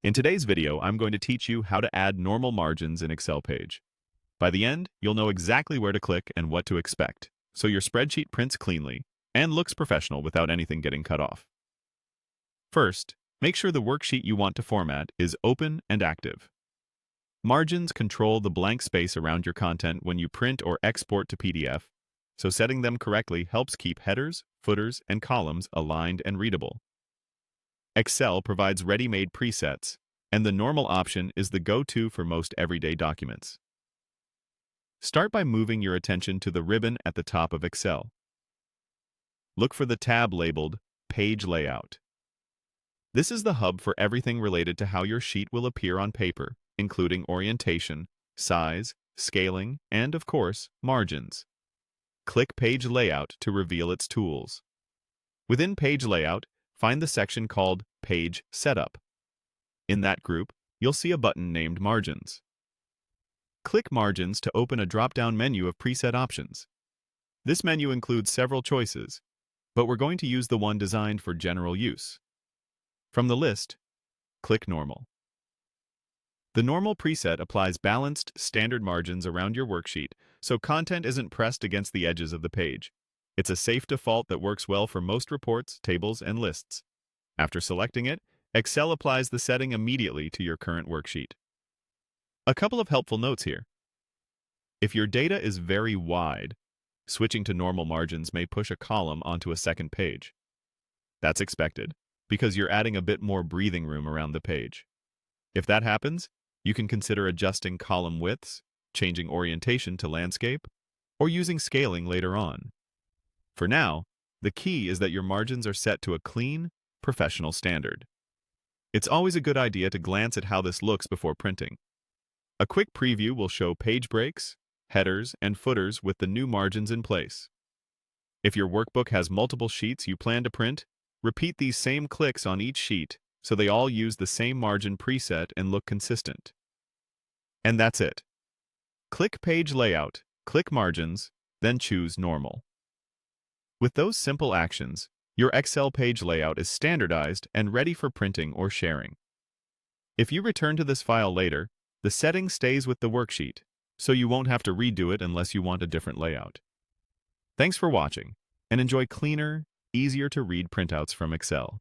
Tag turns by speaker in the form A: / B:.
A: In today's video, I'm going to teach you how to add normal margins in Excel page. By the end, you'll know exactly where to click and what to expect, so your spreadsheet prints cleanly and looks professional without anything getting cut off. First, make sure the worksheet you want to format is open and active. Margins control the blank space around your content when you print or export to PDF, so setting them correctly helps keep headers, footers, and columns aligned and readable. Excel provides ready-made presets, and the normal option is the go-to for most everyday documents. Start by moving your attention to the ribbon at the top of Excel. Look for the tab labeled Page Layout. This is the hub for everything related to how your sheet will appear on paper, including orientation, size, scaling, and, of course, margins. Click Page Layout to reveal its tools. Within Page Layout, find the section called Page Setup. In that group, you'll see a button named Margins. Click Margins to open a drop-down menu of preset options. This menu includes several choices, but we're going to use the one designed for general use. From the list, click Normal. The Normal preset applies balanced, standard margins around your worksheet, so content isn't pressed against the edges of the page. It's a safe default that works well for most reports, tables, and lists. After selecting it, Excel applies the setting immediately to your current worksheet. A couple of helpful notes here. If your data is very wide, switching to normal margins may push a column onto a second page. That's expected, because you're adding a bit more breathing room around the page. If that happens, you can consider adjusting column widths, changing orientation to landscape, or using scaling later on. For now, the key is that your margins are set to a clean, professional standard. It's always a good idea to glance at how this looks before printing. A quick preview will show page breaks, headers, and footers with the new margins in place. If your workbook has multiple sheets you plan to print, repeat these same clicks on each sheet so they all use the same margin preset and look consistent. And that's it. Click Page Layout, click Margins, then choose Normal. With those simple actions, your Excel page layout is standardized and ready for printing or sharing. If you return to this file later, the setting stays with the worksheet, so you won't have to redo it unless you want a different layout. Thanks for watching, and enjoy cleaner, easier to read printouts from Excel.